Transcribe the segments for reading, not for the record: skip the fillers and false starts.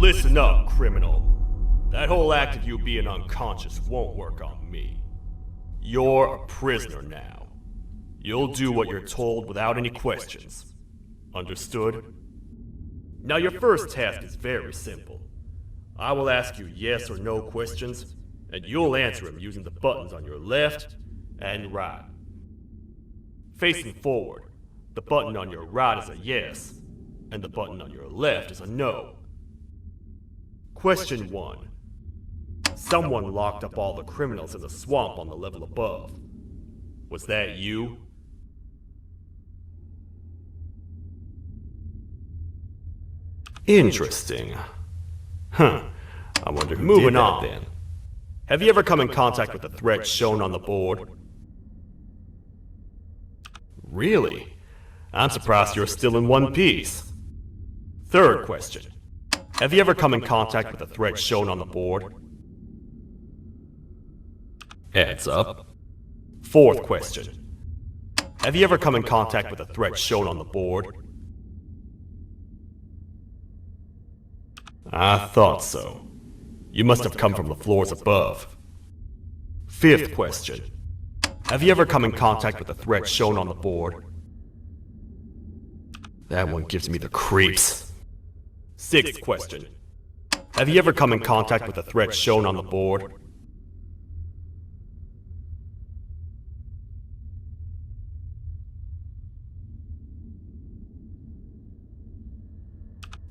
Listen up, criminal. That whole act of you being unconscious won't work on me. You're a prisoner now. You'll do what you're told without any questions. Understood? Now your first task is very simple. I will ask you yes or no questions, and you'll answer them using the buttons on your left and right. Facing forward, the button on your right is a yes, and the button on your left is a no. Question 1. Someone locked up all the criminals in the swamp on the level above. Was that you? Interesting. Huh. I wonder who did that then. Have you ever come in contact with the threat shown on the board? Really? I'm surprised you're still in one piece. Third question. Have you ever come in contact with the threat shown on the board? Heads up. Fourth question. Have you ever come in contact with the threat shown on the board? I thought so. You must have come from the floors above. Fifth question. Have you ever come in contact with the threat shown on the board? That one gives me the creeps. Sixth question. Have you ever come in contact with the threat shown on the board?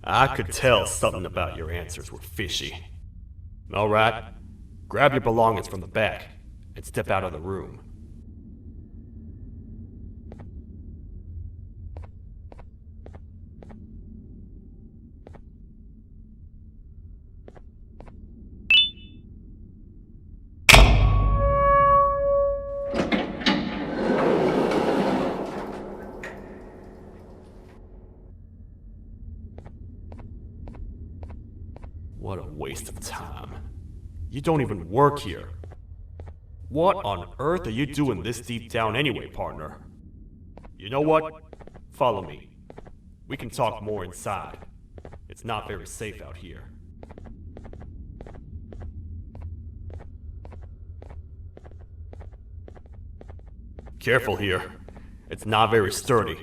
I could tell something about your answers were fishy. Alright, grab your belongings from the back and step out of the room. What a waste of time. You don't even work here. What on earth are you doing this deep down anyway, partner? You know what? Follow me. We can talk more inside. It's not very safe out here. Careful here. It's not very sturdy.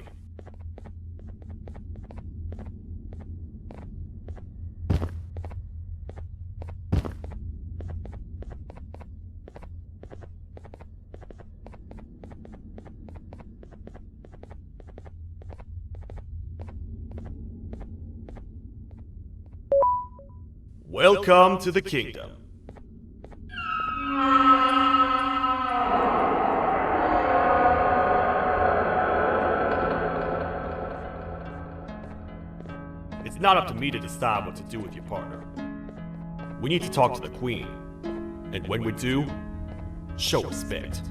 Welcome to the kingdom. It's not up to me to decide what to do with your partner. We need to talk to the queen. And when we do, show respect.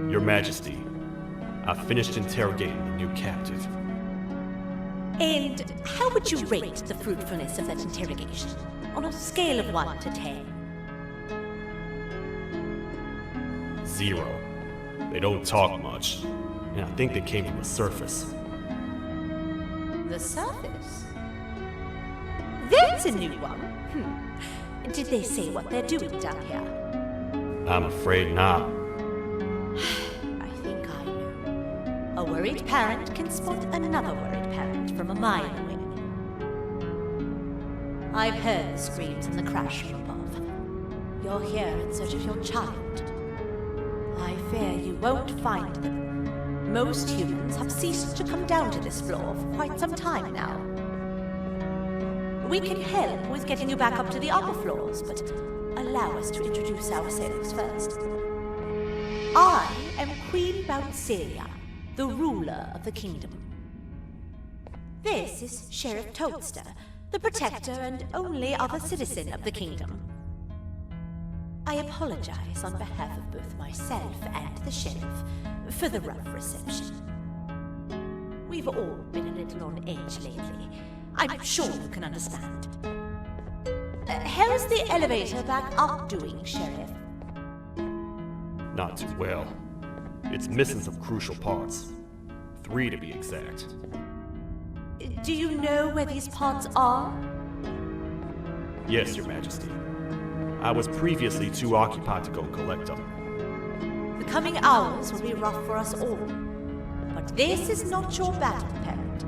Your Majesty, I've finished interrogating the new captive. And how would you rate the fruitfulness of that interrogation? On a scale of 1 to 10? 0. They don't talk much, and I think they came from the surface. The surface? That's a new one. Did they say what they're doing down here? I'm afraid not. I think I know. A worried parent can spot another worried parent from a mile away. I've heard the screams and the crash from above. You're here in search of your child. I fear you won't find them. Most humans have ceased to come down to this floor for quite some time now. We can help with getting you back up to the upper floors, but allow us to introduce ourselves first. I am Queen Bouncelia, the ruler of the kingdom. This is Sheriff Toadster, the protector and only other citizen of the kingdom. I apologize on behalf of both myself and the sheriff for the rough reception. We've all been a little on edge lately. I'm sure you can understand. How's the elevator back up doing, Sheriff? Not too well. It's missing some crucial parts. 3 to be exact. Do you know where these parts are? Yes, Your Majesty. I was previously too occupied to go collect them. The coming hours will be rough for us all. But this is not your battle, parent.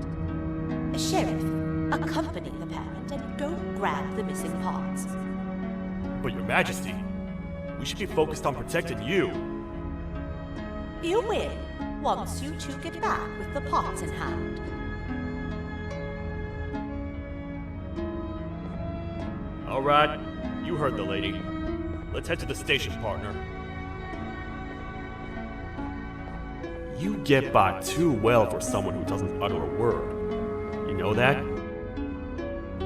Sheriff, accompany the parent and go grab the missing parts. But Your Majesty, we should be focused on protecting you. You will, once you two get back with the parts in hand. All right, you heard the lady. Let's head to the station, partner. You get by too well for someone who doesn't utter a word. You know that?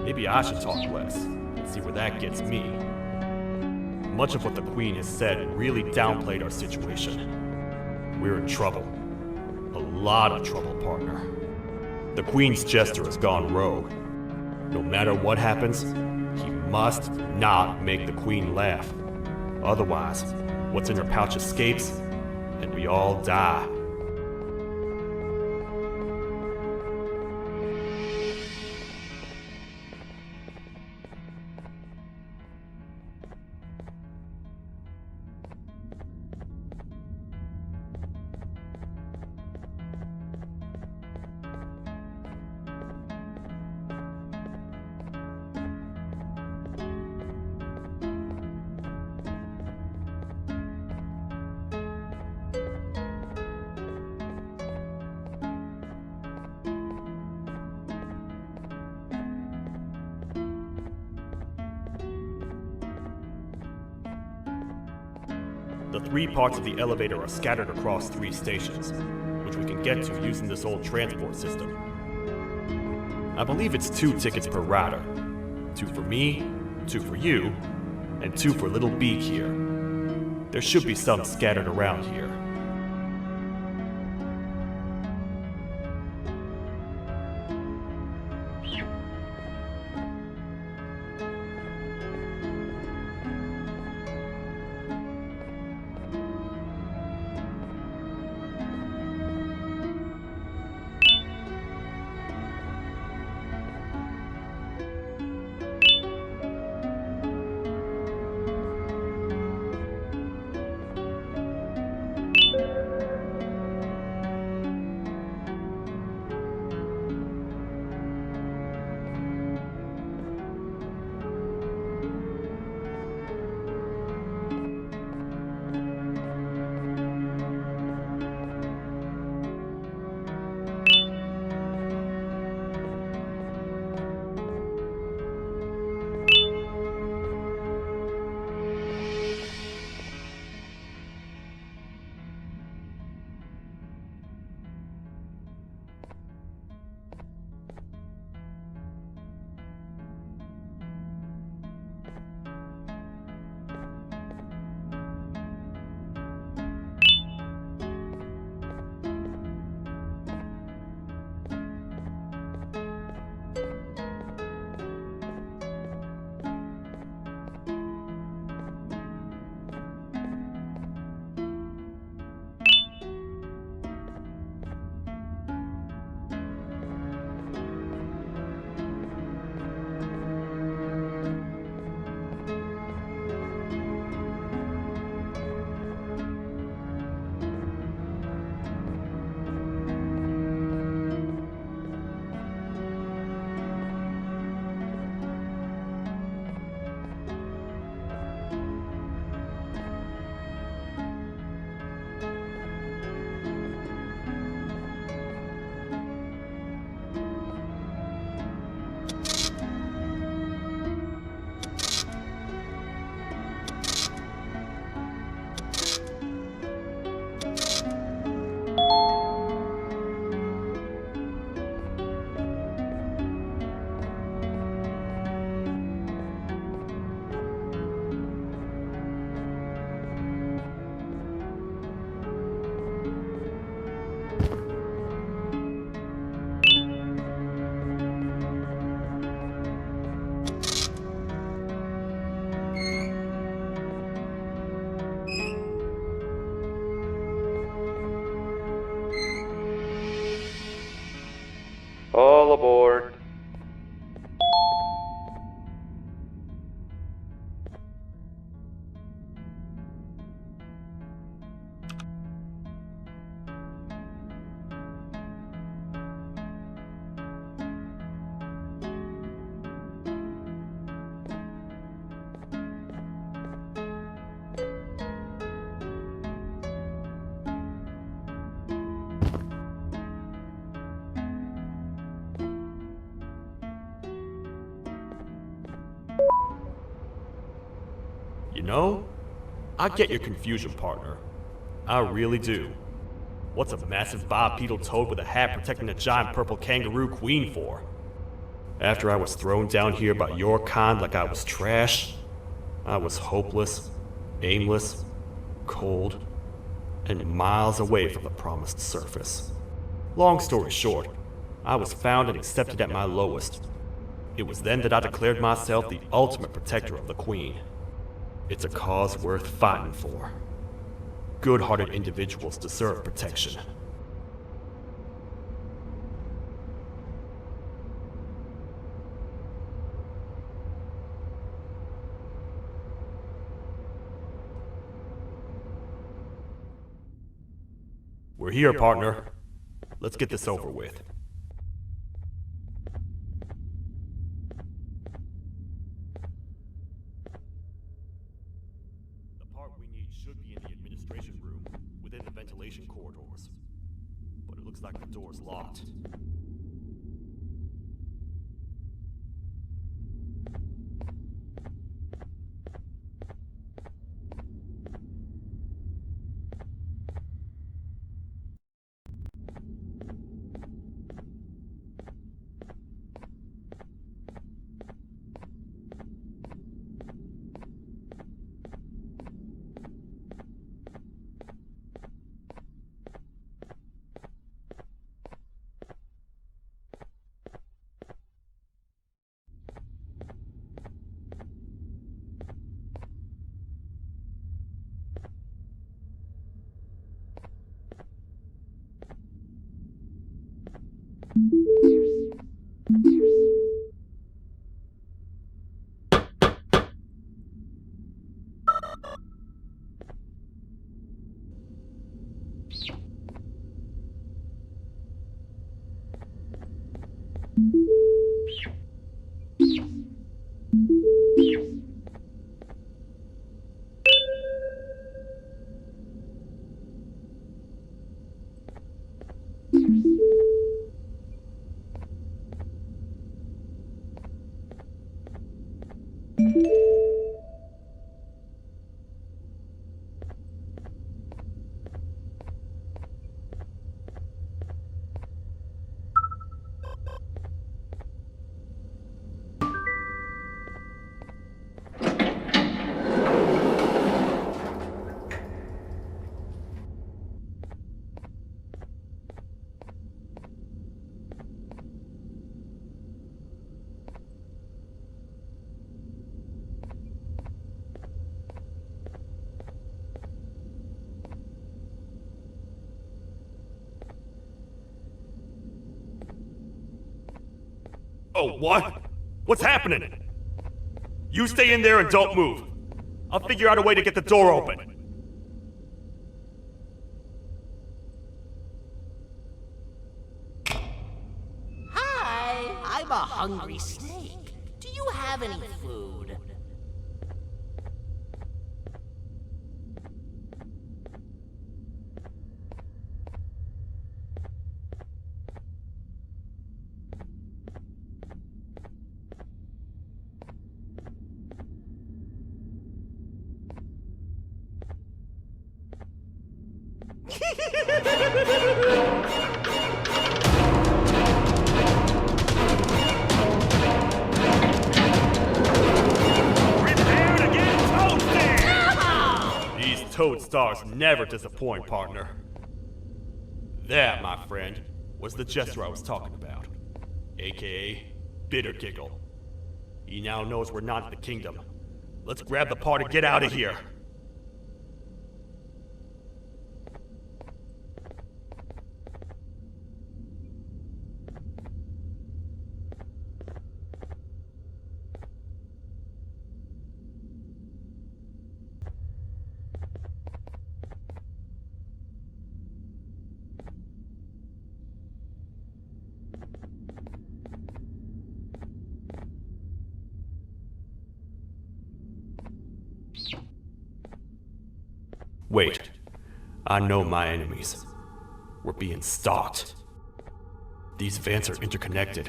Maybe I should talk less and see where that gets me. Much of what the Queen has said really downplayed our situation. We're in trouble. A lot of trouble, partner. The Queen's jester has gone rogue. No matter what happens, he must not make the Queen laugh. Otherwise, what's in her pouch escapes, and we all die. The 3 parts of the elevator are scattered across 3 stations, which we can get to using this old transport system. I believe it's 2 tickets per rider. 2 for me, 2 for you, and 2 for Little Beak here. There should be some scattered around here. All aboard. You know, I get your confusion, partner. I really do. What's a massive bipedal toad with a hat protecting a giant purple kangaroo queen for? After I was thrown down here by your kind like I was trash, I was hopeless, aimless, cold, and miles away from the promised surface. Long story short, I was found and accepted at my lowest. It was then that I declared myself the ultimate protector of the Queen. It's a cause worth fighting for. Good-hearted individuals deserve protection. We're here, partner. Let's get this over with. The part we need should be in the administration room, within the ventilation corridors. But it looks like the door's locked. Oh, what? What's happening? You stay in there and don't move. I'll figure out a way to get the door open. Hi, I'm a hungry snake. Do you have any food? Prepare to get toasted! These toad stars never disappoint, partner. That, my friend, was the jester I was talking about, aka Bitter Giggle. He now knows we're not in the kingdom. Let's grab the part and get out of here. Wait, I know my enemies. We're being stalked. These vents are interconnected.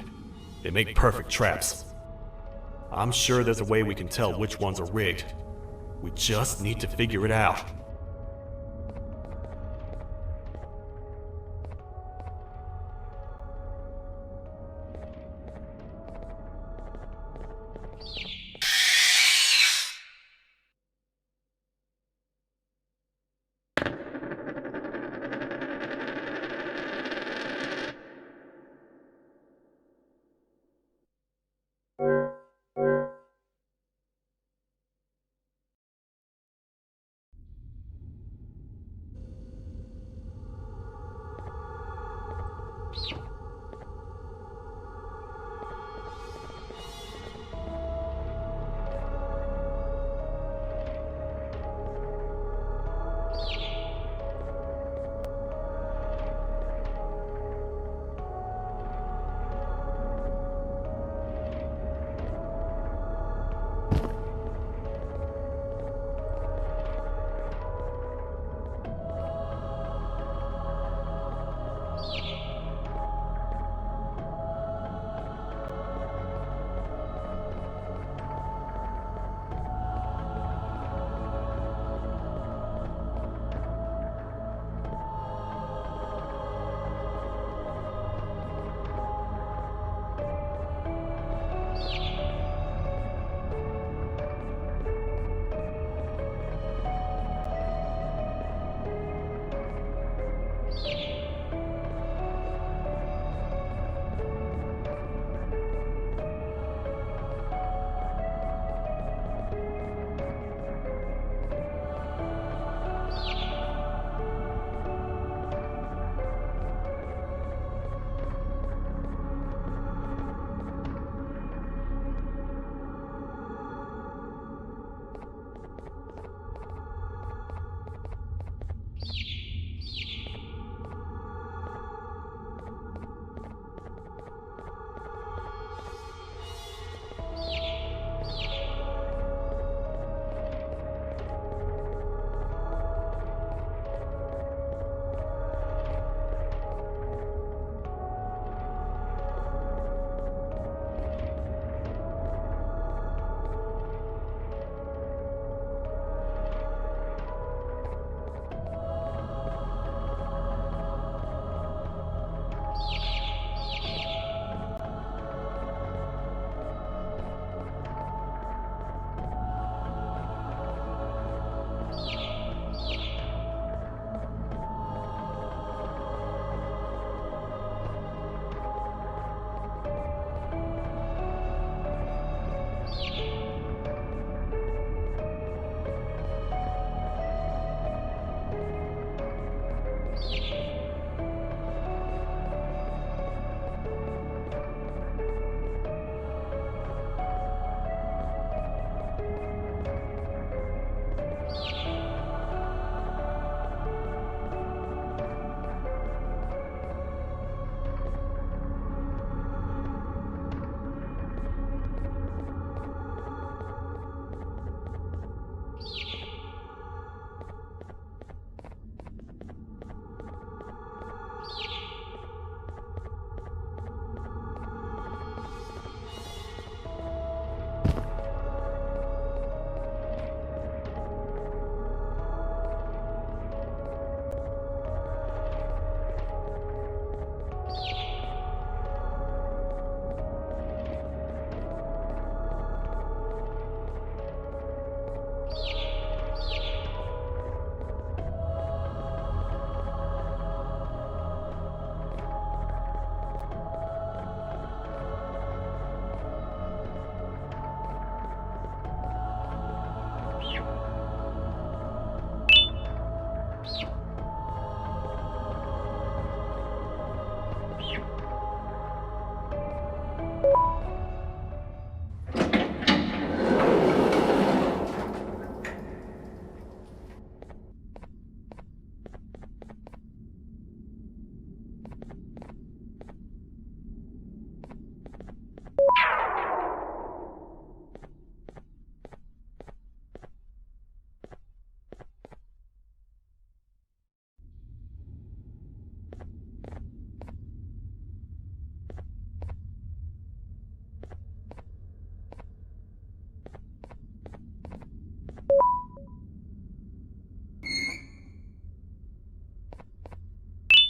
They make perfect traps. I'm sure there's a way we can tell which ones are rigged. We just need to figure it out.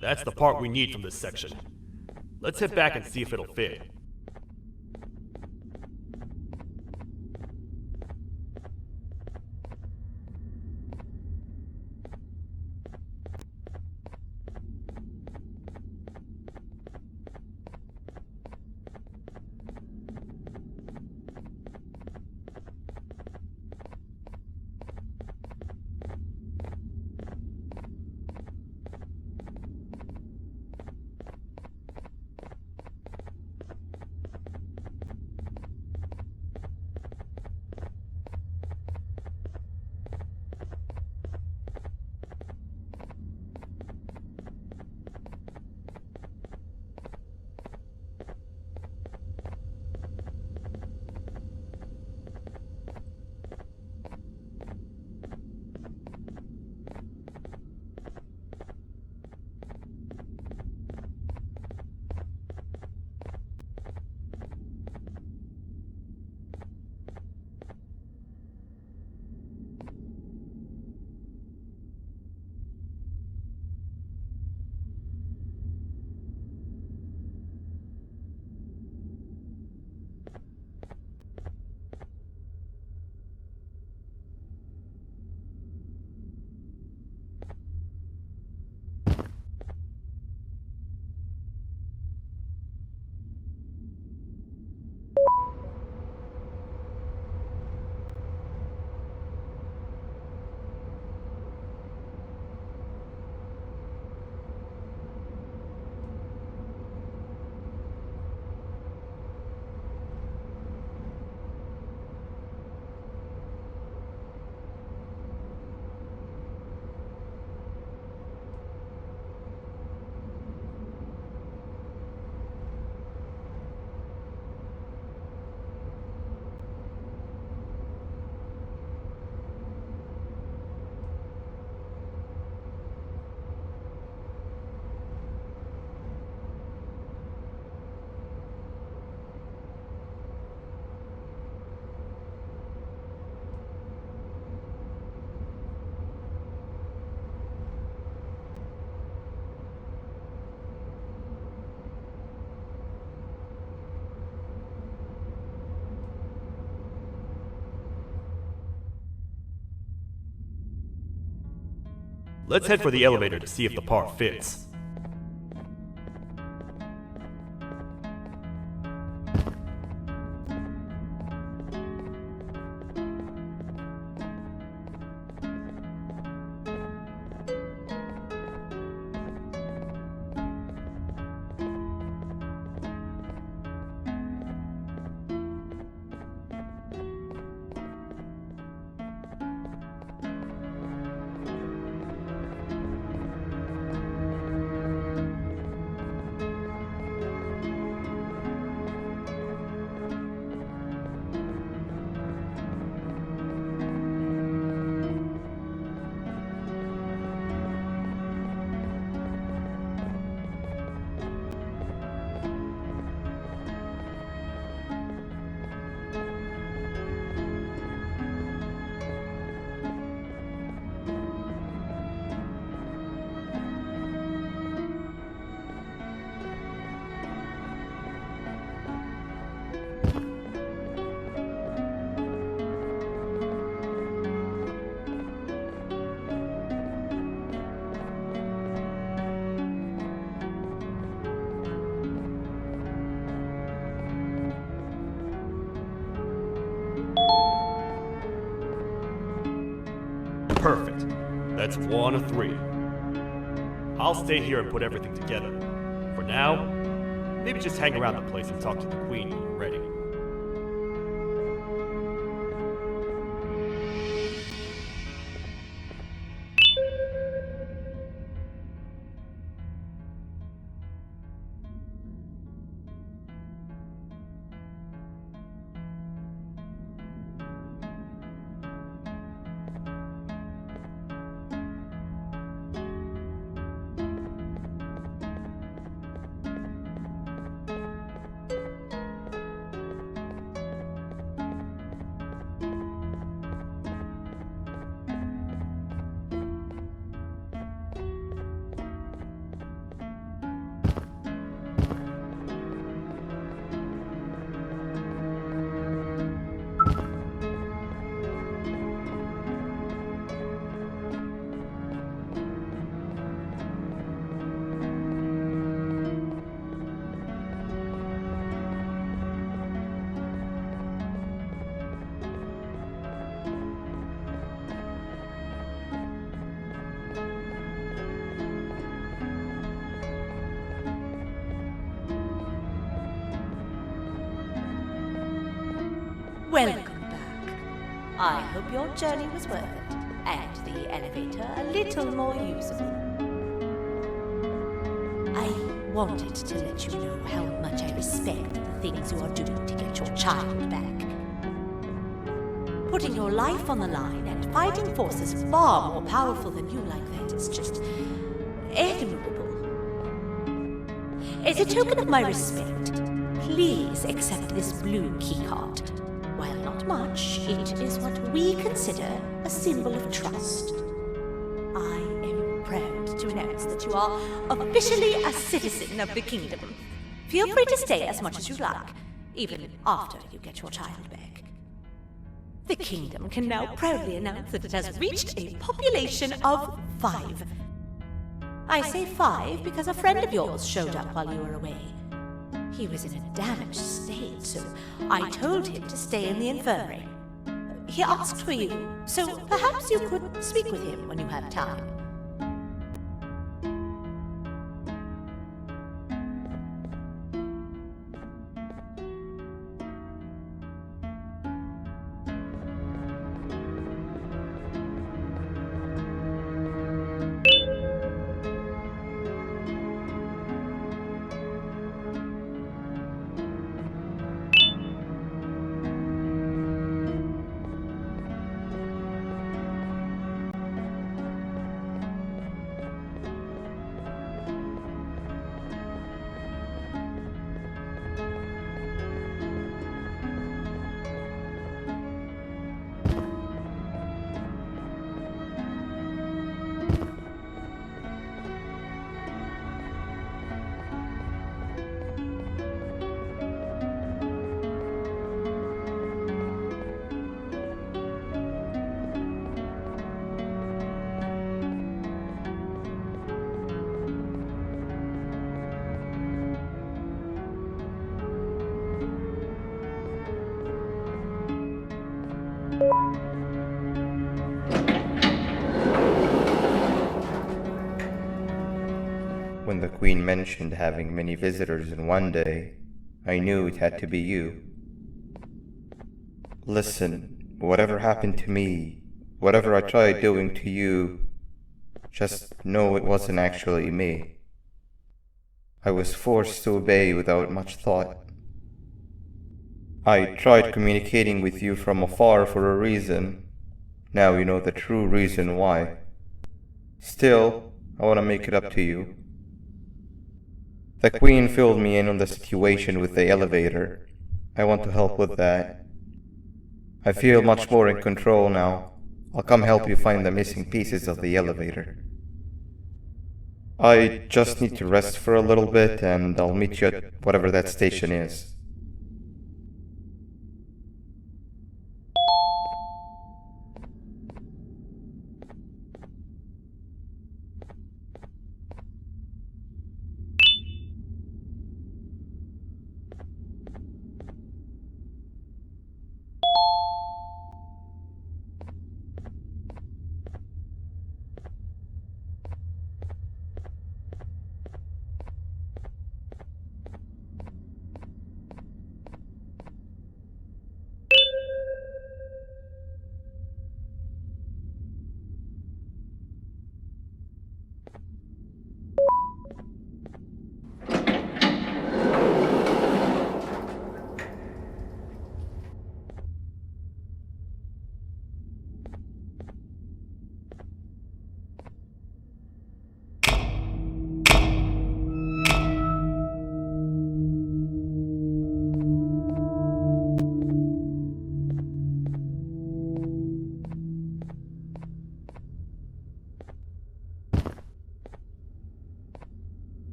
That's the part we need from this section. Let's head back and see if it'll fit. Let's head for the elevator to see if the part fits. Perfect. That's 1 of 3. I'll stay here and put everything together. For now, maybe just hang around the place and talk to the Queen when you're ready. welcome back. I hope your journey was worth it, and the elevator a little more usable. I wanted to let you know how much I respect the things you are doing to get your child back. Putting your life on the line and fighting forces far more powerful than you like that is just admirable. As a token of my respect, please accept this blue keycard. While not much, it is what we consider a symbol of trust. I am proud to announce that you are officially a citizen of the kingdom. Feel free to stay as much as you like, even after you get your child back. The kingdom can now proudly announce that it has reached a population of 5. I say 5 because a friend of yours showed up while you were away. He was in a damaged state, so I told him to stay in the infirmary. He asked for you, so perhaps you could speak with him when you have time. When the Queen mentioned having many visitors in one day, I knew it had to be you. Listen, whatever happened to me, whatever I tried doing to you, just know it wasn't actually me. I was forced to obey without much thought. I tried communicating with you from afar for a reason. Now you know the true reason why. Still, I want to make it up to you. The Queen filled me in on the situation with the elevator. I want to help with that. I feel much more in control now. I'll come help you find the missing pieces of the elevator. I just need to rest for a little bit and I'll meet you at whatever that station is.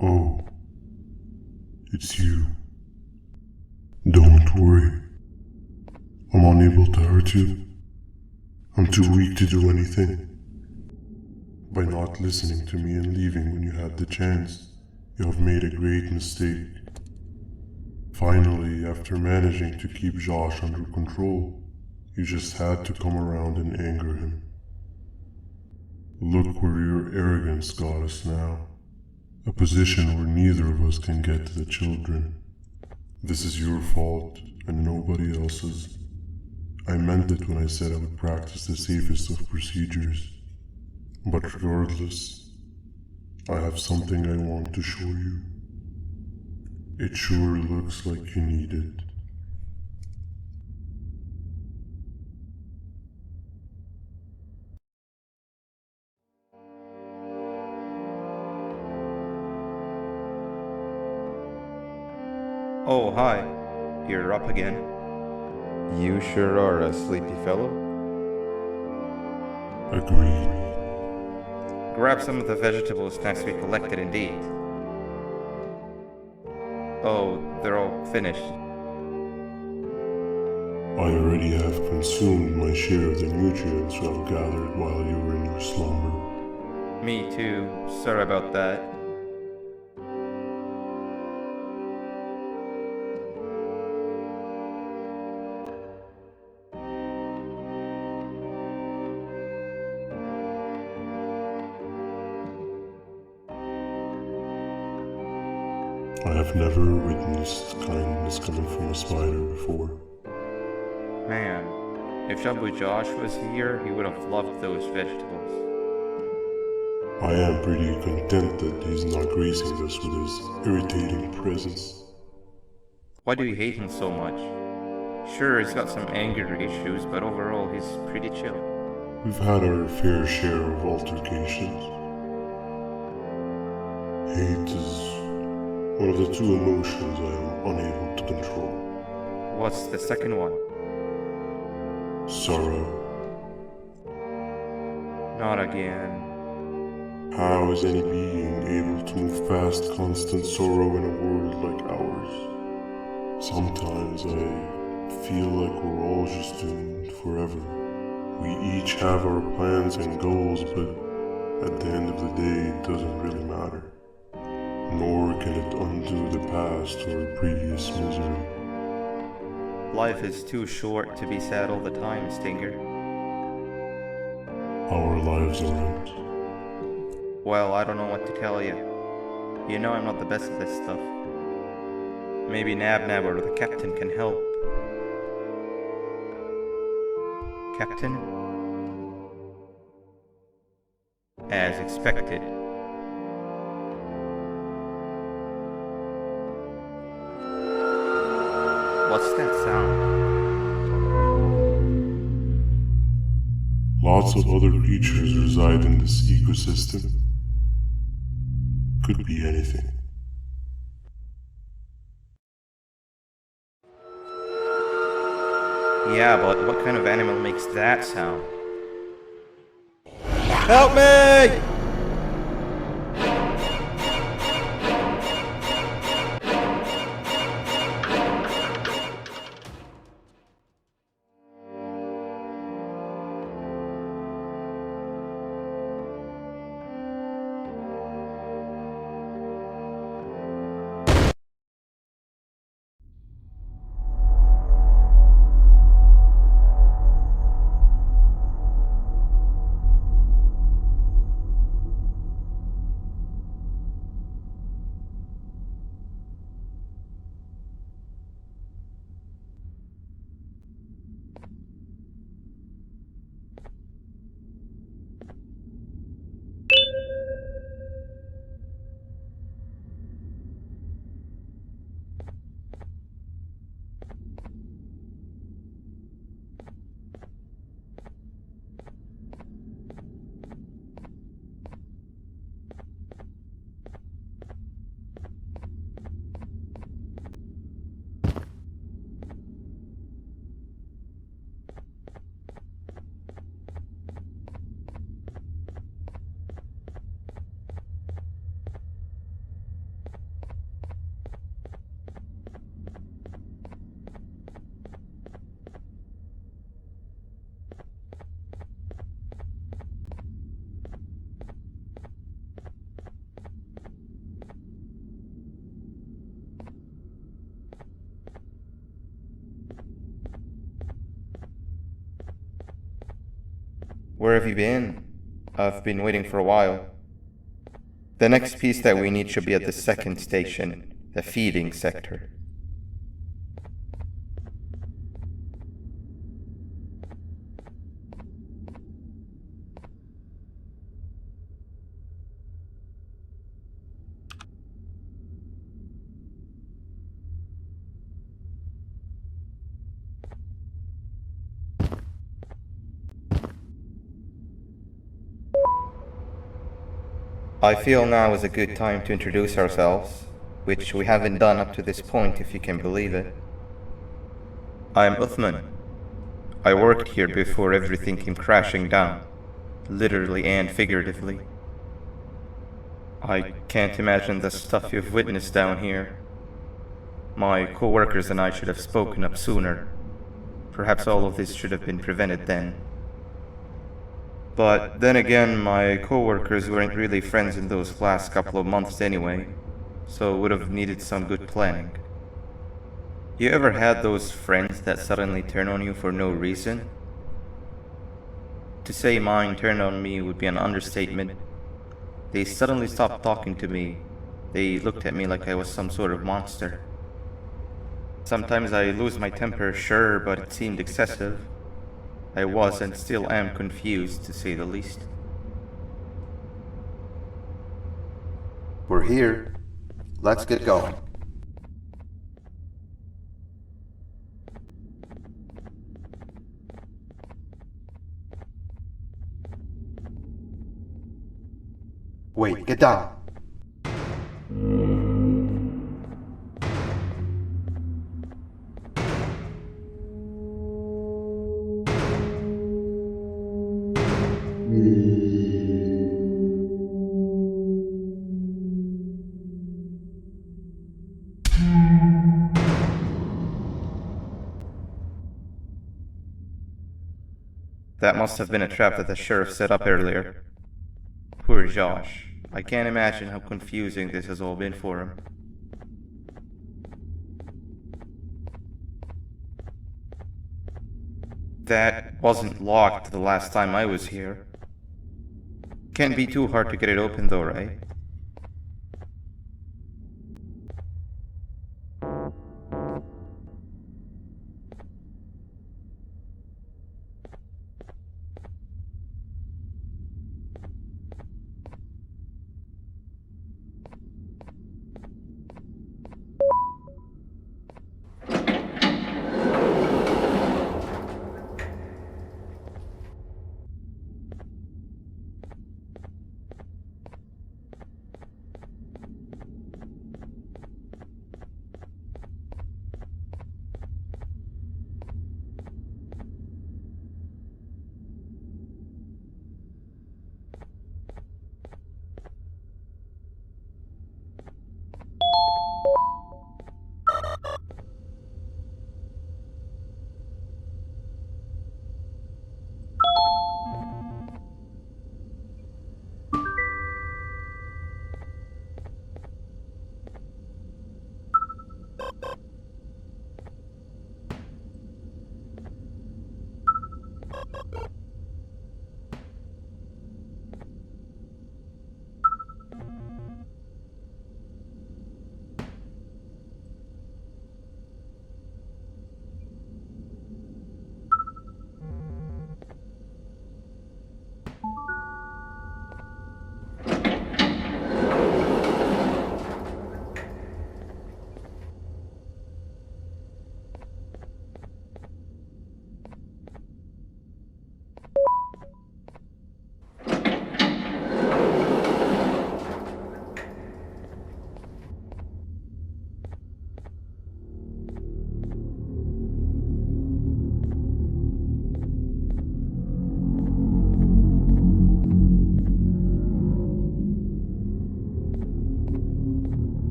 Oh, it's you. Don't worry. I'm unable to hurt you. I'm too weak to do anything. By not listening to me and leaving when you had the chance, you have made a great mistake. Finally, after managing to keep Josh under control, you just had to come around and anger him. Look where your arrogance got us now. A position where neither of us can get to the children. This is your fault, and nobody else's. I meant it when I said I would practice the safest of procedures. But regardless, I have something I want to show you. It sure looks like you need it. Oh, hi. You're up again. You sure are a sleepy fellow. Agreed. Grab some of the vegetable snacks we collected indeed. Oh, they're all finished. I already have consumed my share of the nutrients you have gathered while you were in your slumber. Me too. Sorry about that. I have never witnessed kindness coming from a spider before. Man, if Shabu Josh was here, he would have loved those vegetables. I am pretty content that he's not gracing us with his irritating presence. Why do you hate him so much? Sure, he's got some anger issues, but overall he's pretty chill. We've had our fair share of altercations. Hate is one of the two emotions I am unable to control. What's the second one? Sorrow. Not again. How is any being able to move past constant sorrow in a world like ours? Sometimes I feel like we're all just doomed forever. We each have our plans and goals, but at the end of the day, it doesn't really matter. Nor can it undo the past or previous misery. Life is too short to be sad all the time, Stinger. Our lives aren't. Well, I don't know what to tell you. You know I'm not the best at this stuff. Maybe Nab or the captain can help. Captain? As expected. What's that sound? Lots of other creatures reside in this ecosystem. Could be anything. Yeah, but what kind of animal makes that sound? Help me! Where have you been? I've been waiting for a while. The next piece that we need should be at the second station, the feeding sector. I feel now is a good time to introduce ourselves, which we haven't done up to this point, if you can believe it. I'm Uthman. I worked here before everything came crashing down, literally and figuratively. I can't imagine the stuff you've witnessed down here. My co-workers and I should have spoken up sooner. Perhaps all of this should have been prevented then. But then again, my co-workers weren't really friends in those last couple of months anyway, so would have needed some good planning. You ever had those friends that suddenly turn on you for no reason? To say mine turned on me would be an understatement. They suddenly stopped talking to me. They looked at me like I was some sort of monster. Sometimes I lose my temper, sure, but it seemed excessive. I was and still am confused, to say the least. We're here. Let's get going. Wait, get down. That must have been a trap that the sheriff set up earlier. Poor Josh. I can't imagine how confusing this has all been for him. That wasn't locked the last time I was here. Can't be too hard to get it open though, right?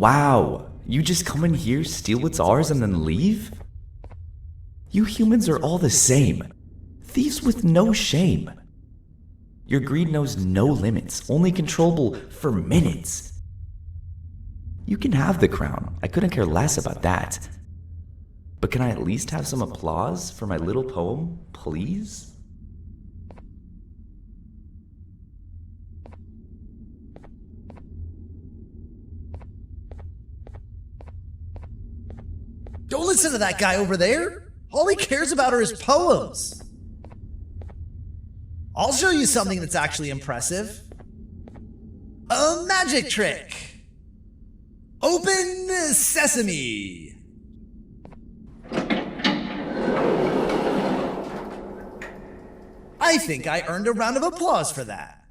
Wow, you just come in here, steal what's ours, and then leave? You humans are all the same. Thieves with no shame. Your greed knows no limits, only controllable for minutes. You can have the crown. I couldn't care less about that. But can I at least have some applause for my little poem, please? Don't listen to that guy over there. All he cares about are his poems. I'll show you something that's actually impressive. A magic trick. Open sesame. I think I earned a round of applause for that.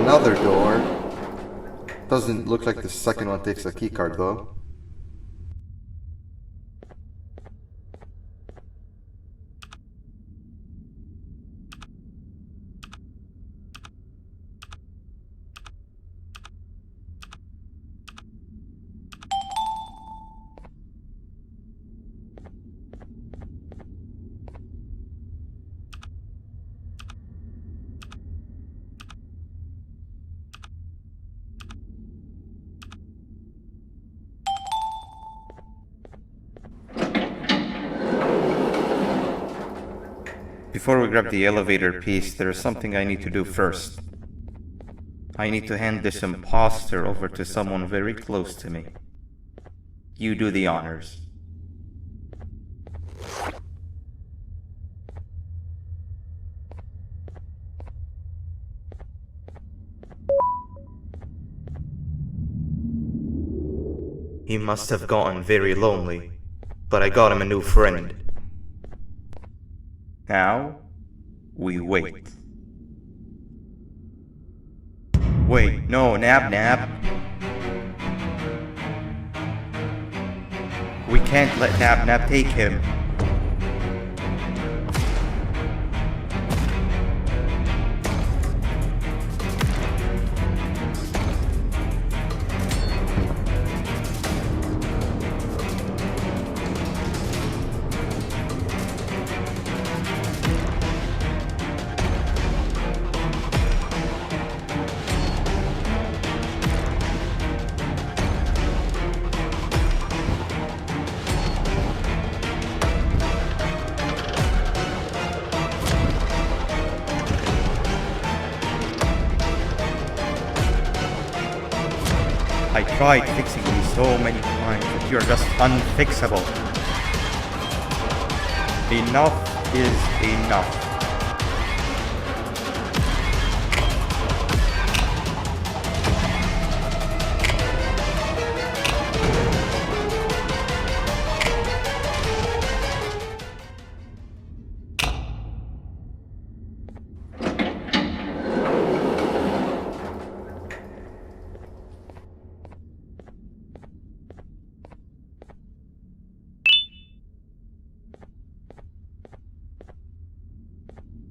Another door. Doesn't look like the second one takes a keycard though. Before we grab the elevator piece, there is something I need to do first. I need to hand this imposter over to someone very close to me. You do the honors. He must have gotten very lonely, but I got him a new friend. Now, we wait. Wait, no, Nab. We can't let Nab take him. I tried fixing you so many times, but you're just unfixable. Enough is enough.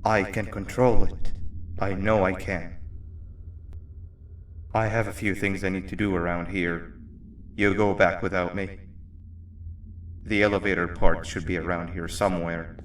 I can control it. I know I can. I have a few things I need to do around here. You go back without me. The elevator part should be around here somewhere.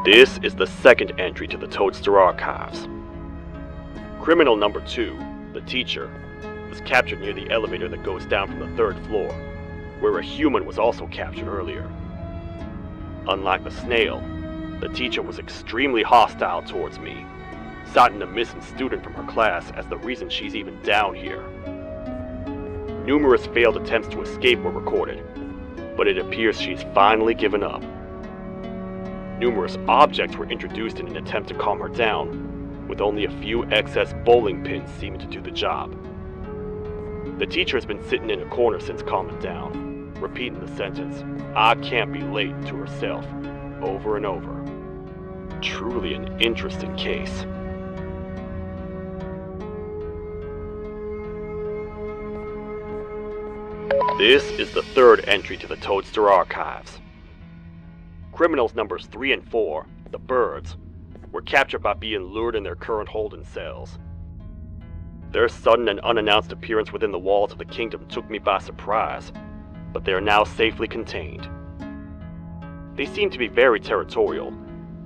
This is the second entry to the Toadster Archives. Criminal number 2, the teacher, was captured near the elevator that goes down from the 3rd floor, where a human was also captured earlier. Unlike the snail, the teacher was extremely hostile towards me, citing a missing student from her class as the reason she's even down here. Numerous failed attempts to escape were recorded, but it appears she's finally given up. Numerous objects were introduced in an attempt to calm her down, with only a few excess bowling pins seeming to do the job. The teacher has been sitting in a corner since calming down, repeating the sentence, "I can't be late," to herself, over and over. Truly an interesting case. This is the 3rd entry to the Toadster Archives. Criminals numbers 3 and 4, the birds, were captured by being lured in their current holding cells. Their sudden and unannounced appearance within the walls of the kingdom took me by surprise, but they are now safely contained. They seem to be very territorial,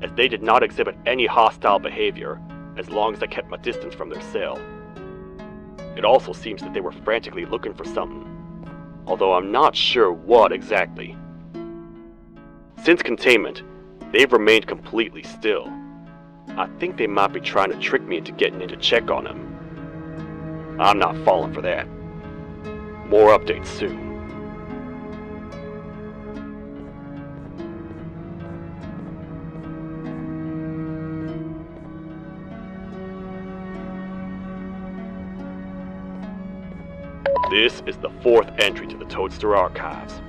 as they did not exhibit any hostile behavior as long as I kept my distance from their cell. It also seems that they were frantically looking for something, although I'm not sure what exactly. Since containment, they've remained completely still. I think they might be trying to trick me into getting in to check on them. I'm not falling for that. More updates soon. This is the 4th entry to the Toadster Archives.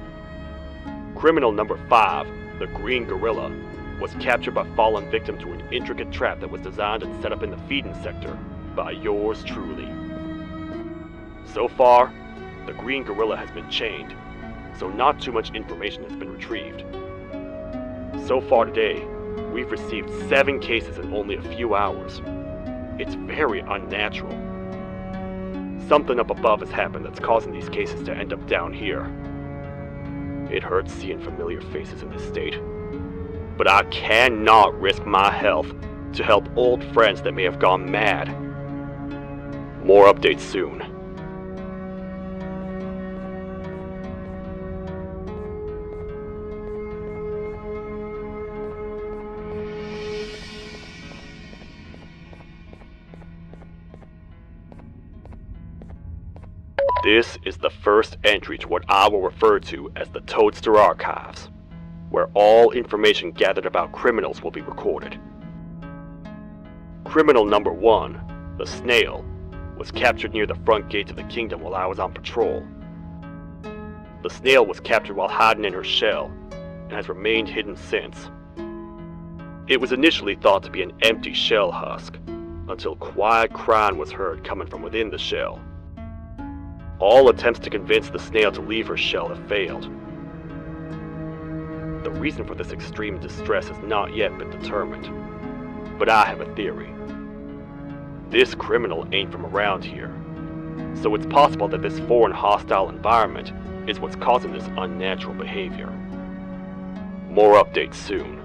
Criminal number 5, the Green Gorilla, was captured by falling victim to an intricate trap that was designed and set up in the feeding sector by yours truly. So far, the Green Gorilla has been chained, so not too much information has been retrieved. So far today, we've received 7 cases in only a few hours. It's very unnatural. Something up above has happened that's causing these cases to end up down here. It hurts seeing familiar faces in this state, but I cannot risk my health to help old friends that may have gone mad. More updates soon. This is the first entry to what I will refer to as the Toadster Archives, where all information gathered about criminals will be recorded. Criminal number 1, the snail, was captured near the front gate of the kingdom while I was on patrol. The snail was captured while hiding in her shell, and has remained hidden since. It was initially thought to be an empty shell husk, until quiet crying was heard coming from within the shell. All attempts to convince the snail to leave her shell have failed. The reason for this extreme distress has not yet been determined, but I have a theory. This criminal ain't from around here, so it's possible that this foreign hostile environment is what's causing this unnatural behavior. More updates soon.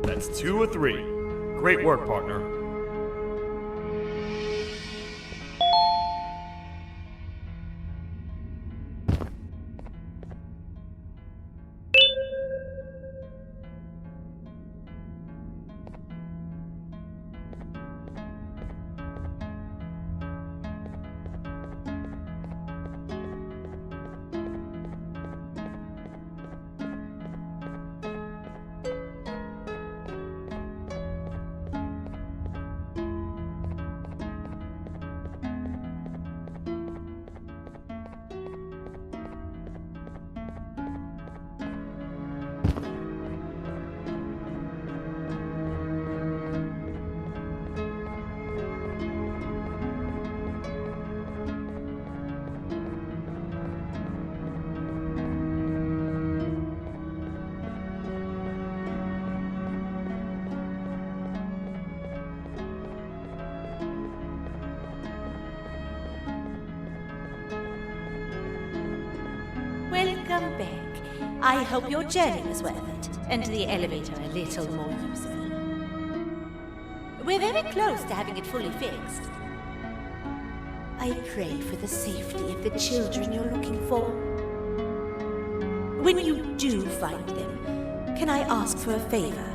That's 2 of 3. Great work, partner. come back. I hope your journey was worth it, and the elevator a little more usable. We're very close to having it fully fixed. I pray for the safety of the children you're looking for. When you do find them, can I ask for a favor?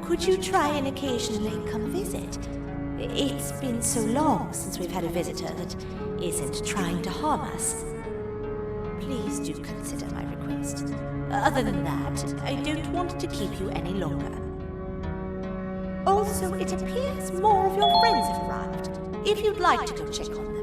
Could you try and occasionally come visit? It's been so long since we've had a visitor that isn't trying to harm us. Please do consider my request. Other than that, I don't want to keep you any longer. Also, it appears more of your friends have arrived. If you'd like to go check on them.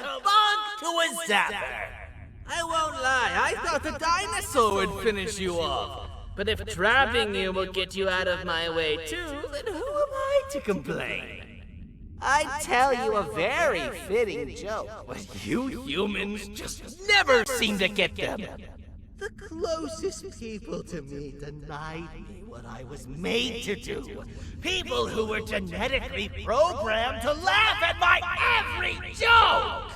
kabunk to a zapper. I won't lie, I thought the dinosaur would finish you off. But if trapping you will get you out of my way too, then who am I to complain? I'd tell you a very fitting joke, but you humans just never seem to get them. The closest people to me denied me what I was made to do. People who were genetically programmed to laugh at my every joke!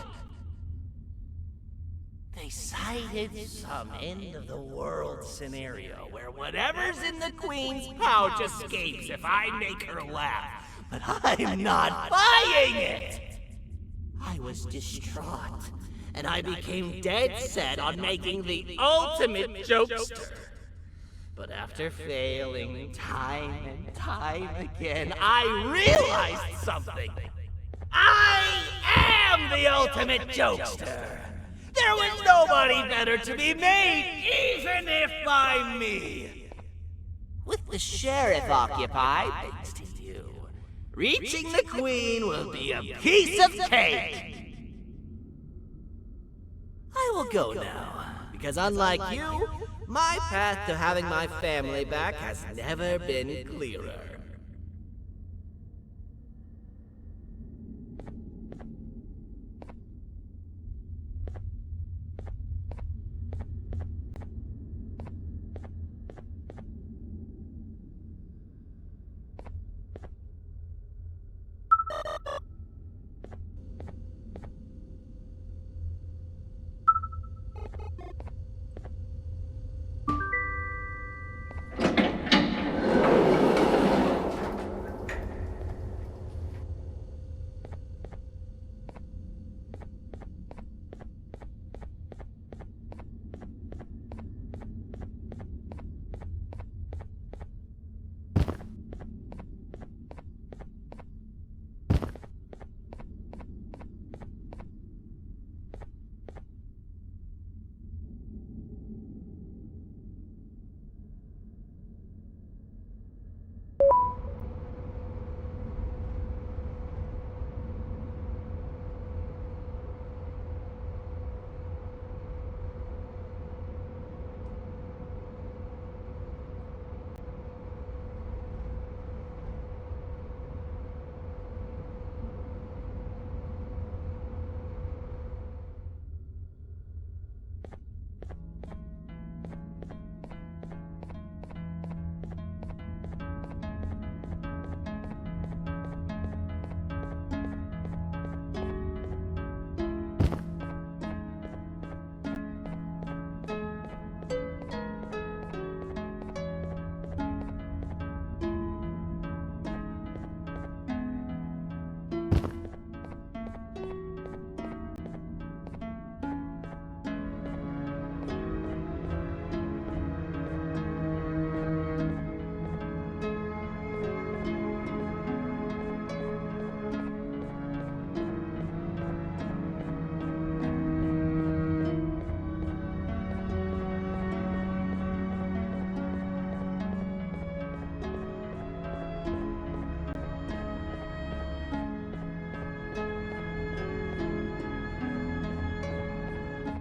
They cited some end-of-the-world scenario where whatever's in the Queen's pouch escapes if I make her laugh. But I'm not buying it! I was distraught, and I became dead set on making the ultimate jokester. But after failing time and time again, I realized something. I am the ultimate jokester! There was nobody better to be made, even if by me! With the sheriff occupied, thanks to you, reaching the Queen will be a piece of cake! I will go now, because unlike you, my path to having my family back has never been clearer.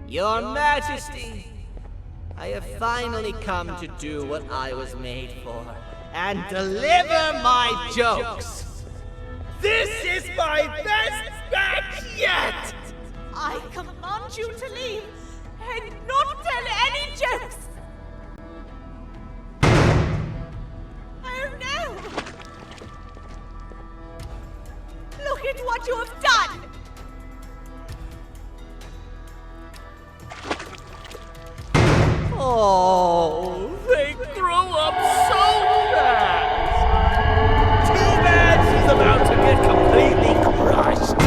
Your Majesty, I have finally come to do what I was made for, and deliver my jokes. This is my best batch yet! I command you to leave and not tell any jokes! Oh no! Look at what you have done! Oh, they grew up so fast! Too bad she's about to get completely crushed!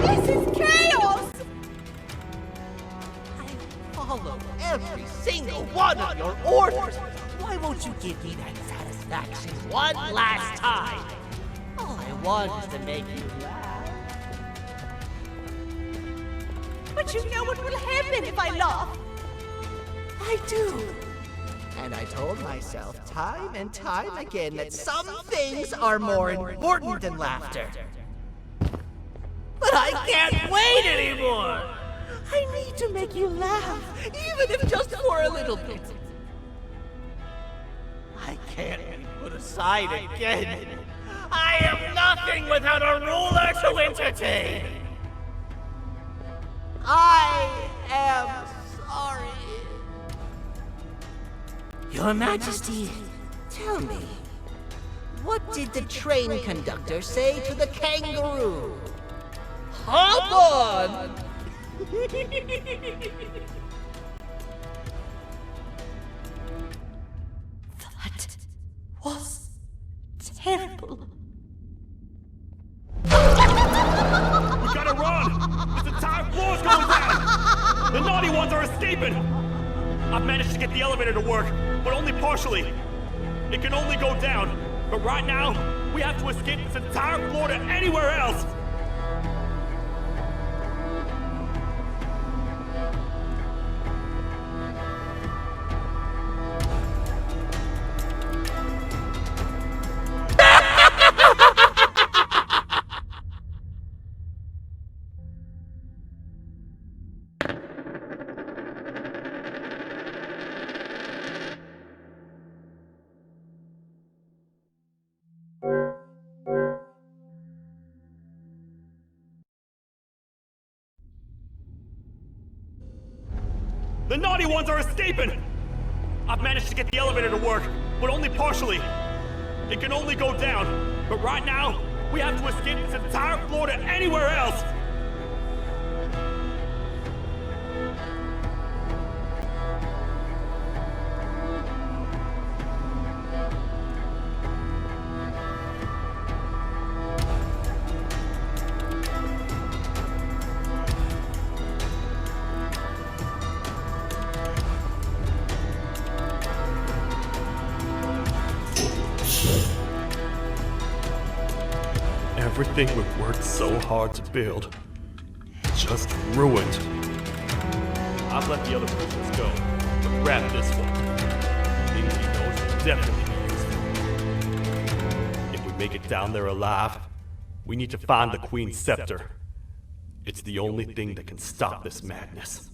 This is chaos! I follow every single one of your orders! Why won't you give me that satisfaction one last time? All I want is to make you laugh. But you know what will happen if I laugh? I do. And I told myself time and time again that some things are more important than laughter. But I can't wait anymore! I need to make you laugh, even if just for a little bit. I can't be put aside again. I am nothing without a ruler to entertain. I am sorry. Your Majesty, tell me, what did the train conductor say to the kangaroo? Hop on! That was terrible. We gotta run! This entire floor's going down! The naughty ones are escaping! I've managed to get the elevator to work, but only partially. It can only go down, but right now, we have to escape this entire floor to anywhere else! The naughty ones are escaping! I've managed to get the elevator to work, but only partially. It can only go down, but right now, we have to escape this entire floor to anywhere else! Everything we've worked so hard to build, just ruined. I've let the other prisoners go, but grab this one. Things he knows will definitely be useful. If we make it down there alive, we need to find the Queen's scepter. It's the only thing that can stop this madness.